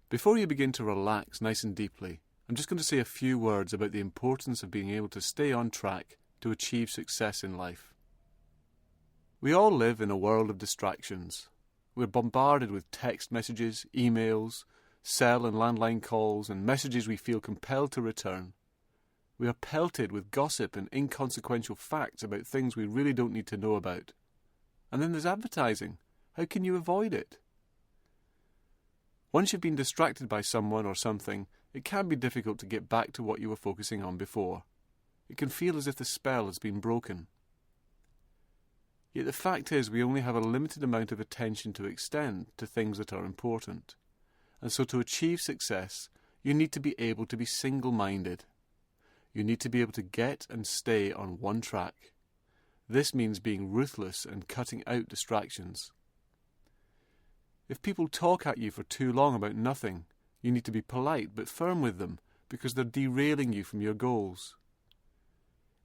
Before you begin to relax nice and deeply, I'm just going to say a few words about the importance of being able to stay on track to achieve success in life. We all live in a world of distractions. We're bombarded with text messages, emails, cell and landline calls, and messages we feel compelled to return. We are pelted with gossip and inconsequential facts about things we really don't need to know about. And then there's advertising. How can you avoid it? Once you've been distracted by someone or something, it can be difficult to get back to what you were focusing on before. It can feel as if the spell has been broken. Yet the fact is we only have a limited amount of attention to extend to things that are important. And so to achieve success, you need to be able to be single-minded. You need to be able to get and stay on one track. This means being ruthless and cutting out distractions. If people talk at you for too long about nothing, you need to be polite but firm with them because they're derailing you from your goals.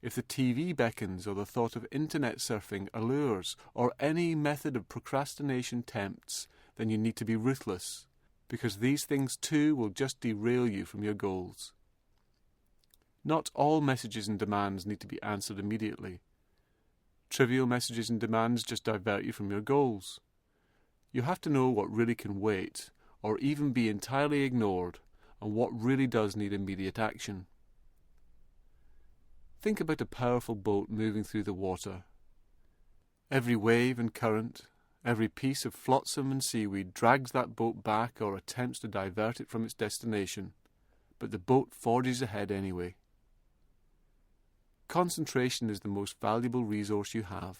If the TV beckons or the thought of internet surfing allures or any method of procrastination tempts, then you need to be ruthless because these things too will just derail you from your goals. Not all messages and demands need to be answered immediately. Trivial messages and demands just divert you from your goals. You have to know what really can wait, or even be entirely ignored, and what really does need immediate action. Think about a powerful boat moving through the water. Every wave and current, every piece of flotsam and seaweed drags that boat back or attempts to divert it from its destination, but the boat forges ahead anyway. Concentration is the most valuable resource you have.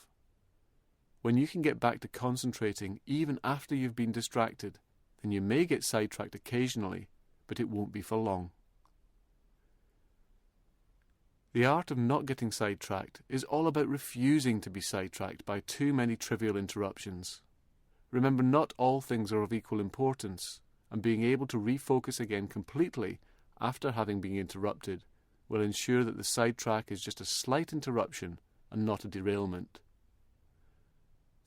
When you can get back to concentrating even after you've been distracted, then you may get sidetracked occasionally, but it won't be for long. The art of not getting sidetracked is all about refusing to be sidetracked by too many trivial interruptions. Remember, not all things are of equal importance, and being able to refocus again completely after having been interrupted will ensure that the sidetrack is just a slight interruption and not a derailment.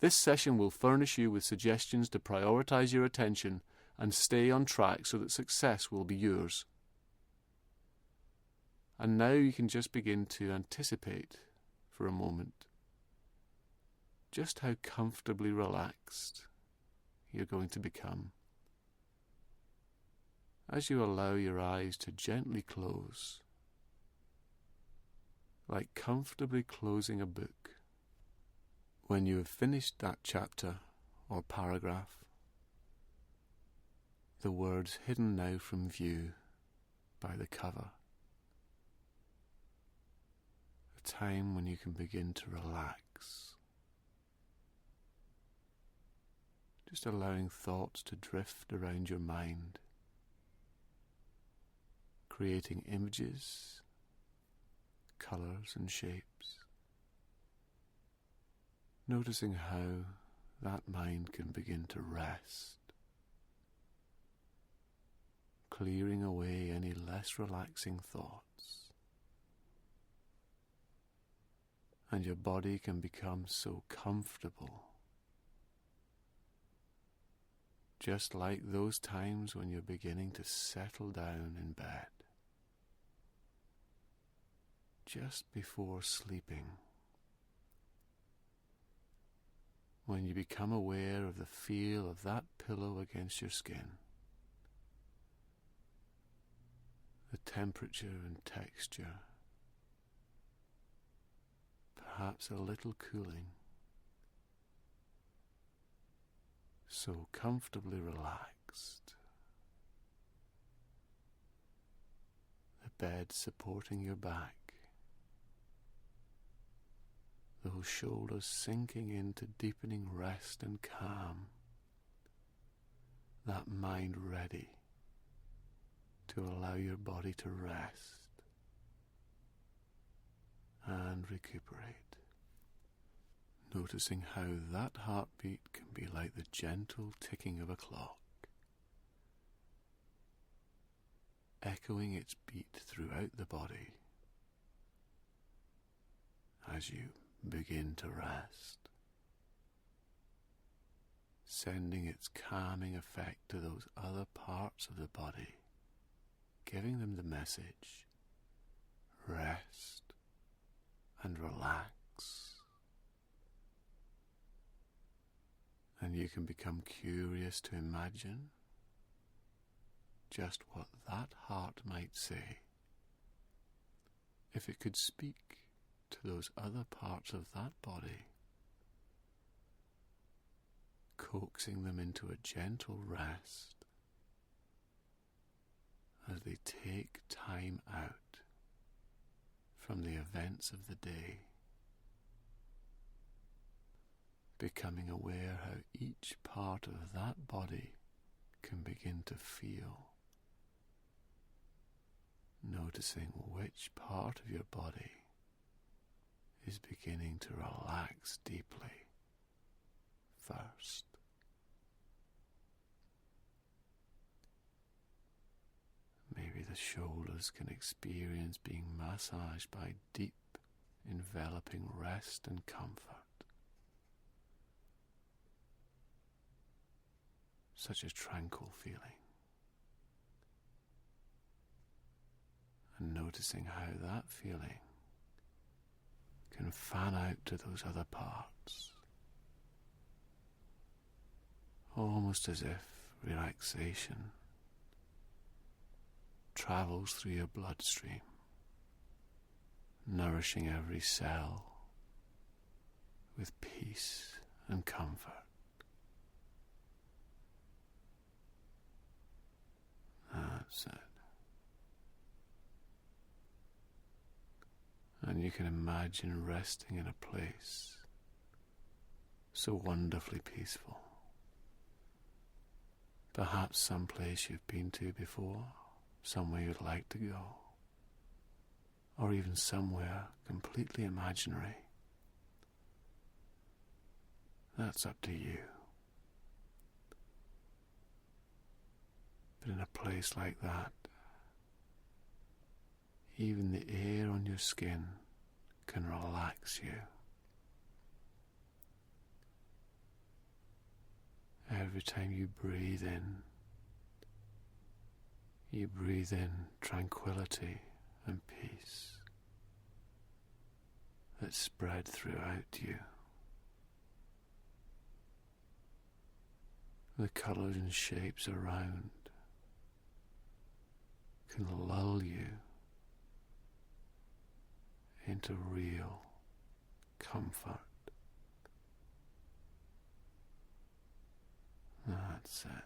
This session will furnish you with suggestions to prioritize your attention and stay on track so that success will be yours. And now you can just begin to anticipate for a moment just how comfortably relaxed you're going to become as you allow your eyes to gently close, like comfortably closing a book. When you have finished that chapter or paragraph, the words hidden now from view by the cover, a time when you can begin to relax, just allowing thoughts to drift around your mind, creating images, colours and shapes. Noticing how that mind can begin to rest, clearing away any less relaxing thoughts, and your body can become so comfortable, just like those times when you're beginning to settle down in bed, just before sleeping. When you become aware of the feel of that pillow against your skin, the temperature and texture, perhaps a little cooling, so comfortably relaxed, the bed supporting your back, those shoulders sinking into deepening rest and calm, that mind ready to allow your body to rest and recuperate. Noticing how that heartbeat can be like the gentle ticking of a clock, echoing its beat throughout the body as you begin to rest. sending its calming effect to those other parts of the body, giving them the message, rest and relax. And you can become curious to imagine just what that heart might say if it could speak to those other parts of that body, coaxing them into a gentle rest as they take time out from the events of the day, becoming aware how each part of that body can begin to feel, noticing which part of your body is beginning to relax deeply first. Maybe the shoulders can experience being massaged by deep, enveloping rest and comfort. Such a tranquil feeling. And noticing how that feeling can fan out to those other parts, almost as if relaxation travels through your bloodstream, nourishing every cell with peace and comfort. That's it. And you can imagine resting in a place so wonderfully peaceful. Perhaps some place you've been to before, somewhere you'd like to go, or even somewhere completely imaginary. That's up to you. But in a place like that, even the air on your skin can relax you. Every time you breathe in tranquility and peace that spread throughout you. The colours and shapes around can lull you into real comfort. That's it.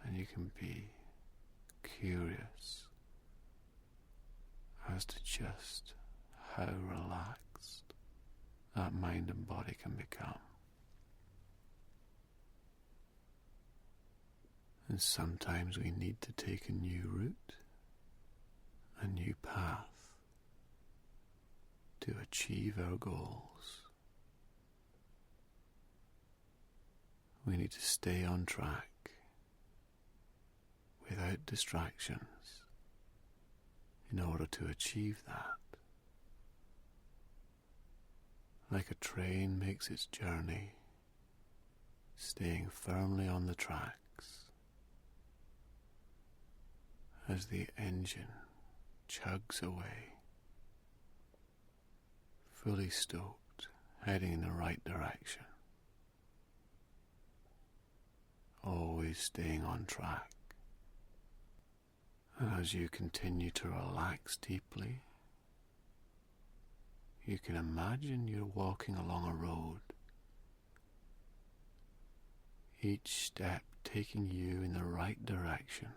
And you can be curious as to just how relaxed that mind and body can become. And sometimes we need to take a new route, a new path to achieve our goals. We need to stay on track without distractions in order to achieve that. Like a train makes its journey, staying firmly on the tracks as the engine chugs away, fully stoked, heading in the right direction, always staying on track. And as you continue to relax deeply, you can imagine you're walking along a road, each step taking you in the right direction.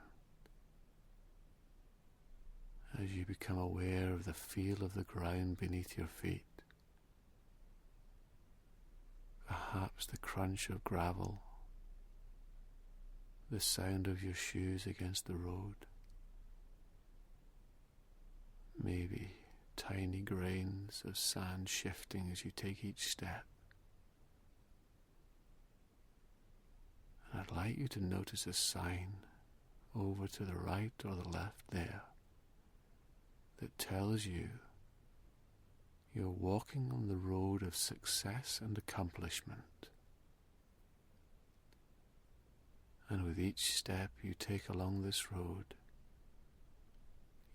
As you become aware of the feel of the ground beneath your feet, perhaps the crunch of gravel, the sound of your shoes against the road, maybe tiny grains of sand shifting as you take each step. And I'd like you to notice a sign over to the right or the left there that tells you You're walking on the road of success and accomplishment. And with each step you take along this road,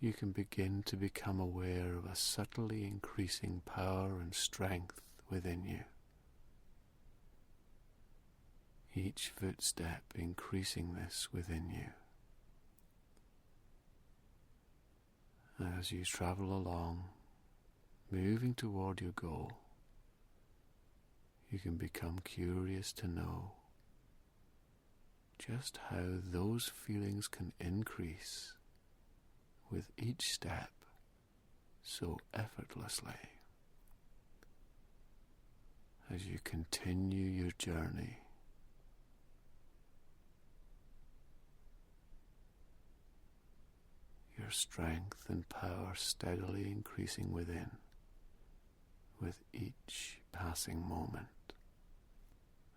you can begin to become aware of a subtly increasing power and strength within you. Each footstep increasing this within you. As you travel along, moving toward your goal, you can become curious to know just how those feelings can increase with each step so effortlessly as you continue your journey. Your strength and power steadily increasing within with each passing moment.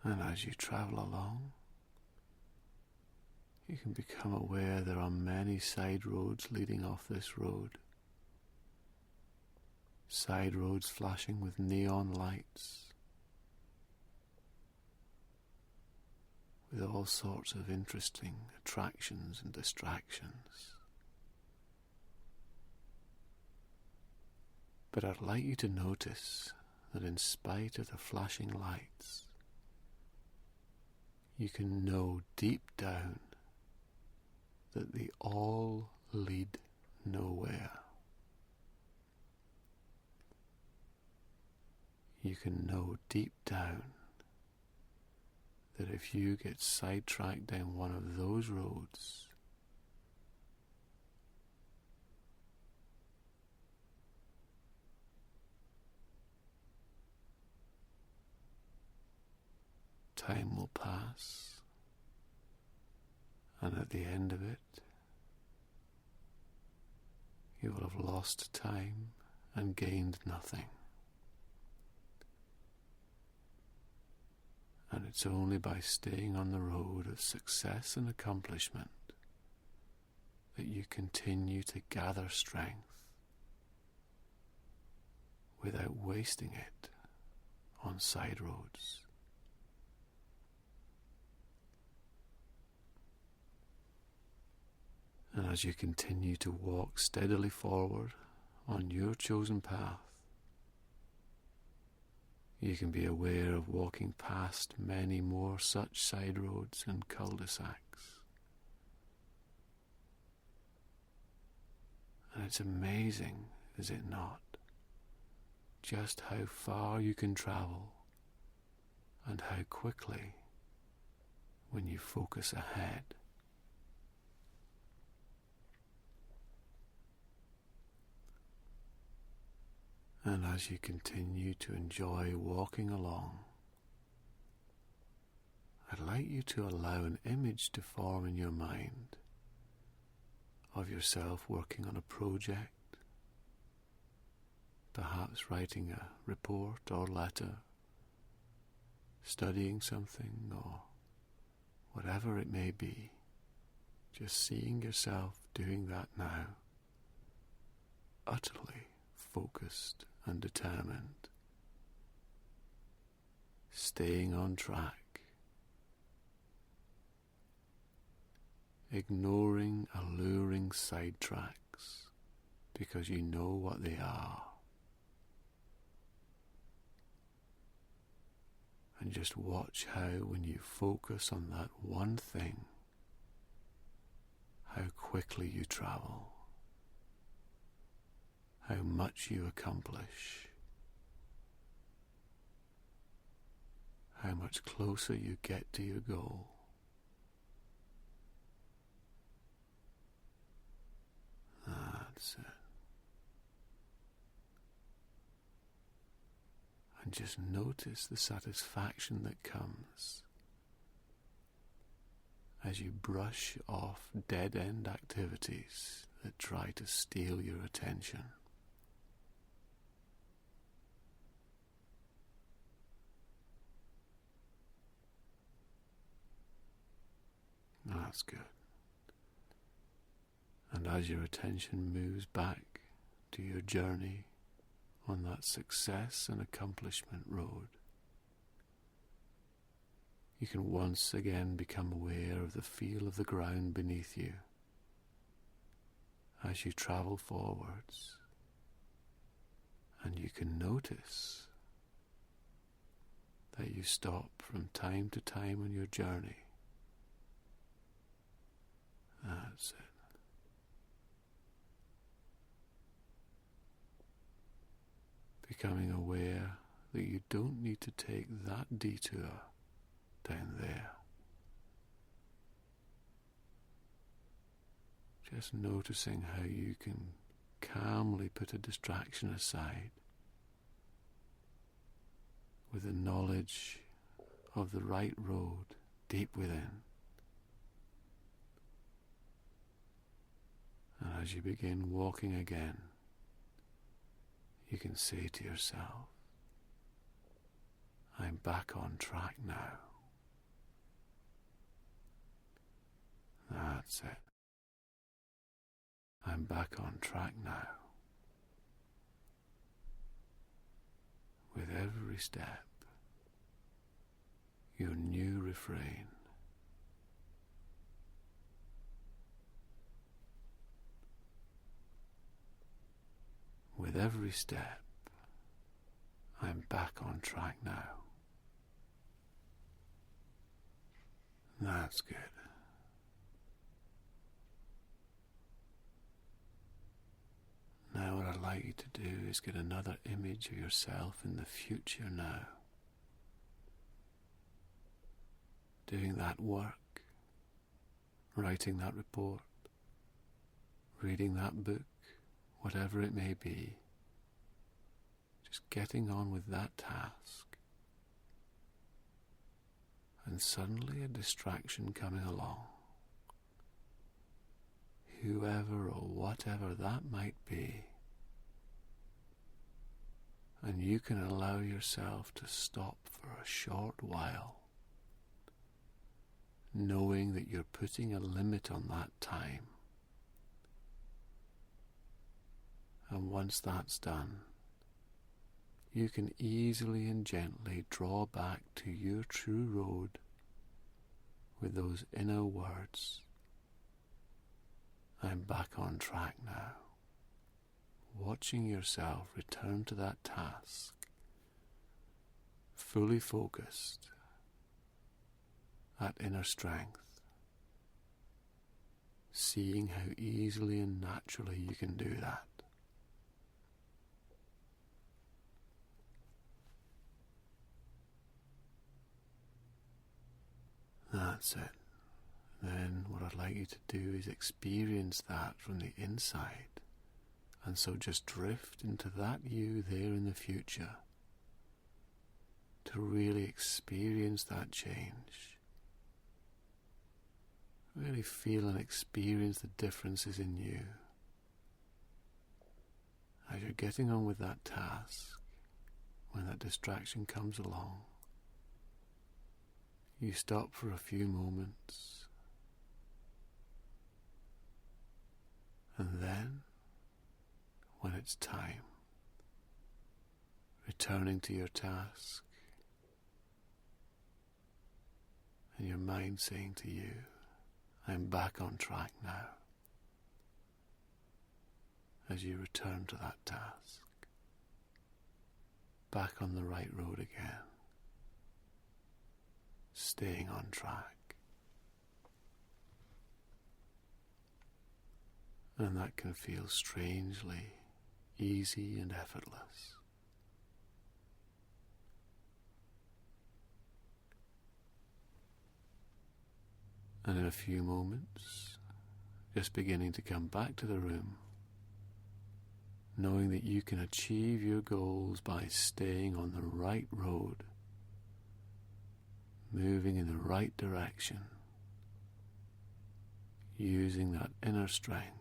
And as you travel along, you can become aware there are many side roads leading off this road. Side roads flashing with neon lights, with all sorts of interesting attractions and distractions. But I'd like you to notice that in spite of the flashing lights, you can know deep down that they all lead nowhere. You can know deep down that if you get sidetracked down one of those roads, time will pass, and at the end of it, you will have lost time and gained nothing. And it's only by staying on the road of success and accomplishment that you continue to gather strength without wasting it on side roads. And as you continue to walk steadily forward on your chosen path, you can be aware of walking past many more such side roads and cul-de-sacs. And it's amazing, is it not, just how far you can travel and how quickly when you focus ahead. And as you continue to enjoy walking along, I'd like you to allow an image to form in your mind of yourself working on a project, perhaps writing a report or letter, studying something or whatever it may be, just seeing yourself doing that now, utterly focused and determined, staying on track, ignoring alluring sidetracks because you know what they are, and just watch how when you focus on that one thing, how quickly you travel, how much you accomplish, how much closer you get to your goal. That's it. And just notice the satisfaction that comes as you brush off dead-end activities that try to steal your attention. That's good. And as your attention moves back to your journey on that success and accomplishment road, you can once again become aware of the feel of the ground beneath you as you travel forwards, and you can notice that you stop from time to time on your journey. That's it. Becoming aware that you don't need to take that detour down there. Just noticing how you can calmly put a distraction aside with the knowledge of the right road deep within. And as you begin walking again, you can say to yourself, I'm back on track now. That's it. I'm back on track now. With every step, your new refrain. With every step, I'm back on track now. That's good. Now what I'd like you to do is get another image of yourself in the future now. Doing that work, writing that report, reading that book, whatever it may be. Just getting on with that task. And suddenly a distraction coming along. Whoever or whatever that might be. And you can allow yourself to stop for a short while, knowing that you're putting a limit on that time. And once that's done, you can easily and gently draw back to your true road with those inner words. I'm back on track now. Watching yourself return to that task, fully focused, that inner strength, seeing how easily and naturally you can do that. That's it. Then what I'd like you to do is experience that from the inside. And so just drift into that you there in the future to really experience that change. Really feel and experience the differences in you. As you're getting on with that task, when that distraction comes along, you stop for a few moments, and then, when it's time, returning to your task, and your mind saying to you, I'm back on track now, as you return to that task, back on the right road again, staying on track. And that can feel strangely easy and effortless. And in a few moments, just beginning to come back to the room, knowing that you can achieve your goals by staying on the right road, moving in the right direction, using that inner strength.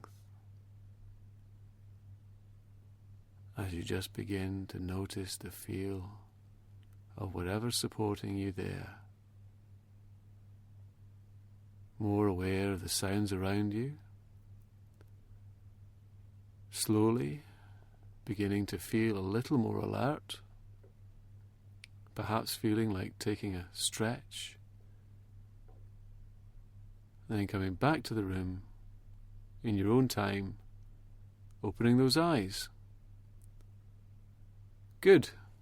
As you just begin to notice the feel of whatever's supporting you there, more aware of the sounds around you, slowly beginning to feel a little more alert, perhaps feeling like taking a stretch, then coming back to the room in your own time, opening those eyes. Good.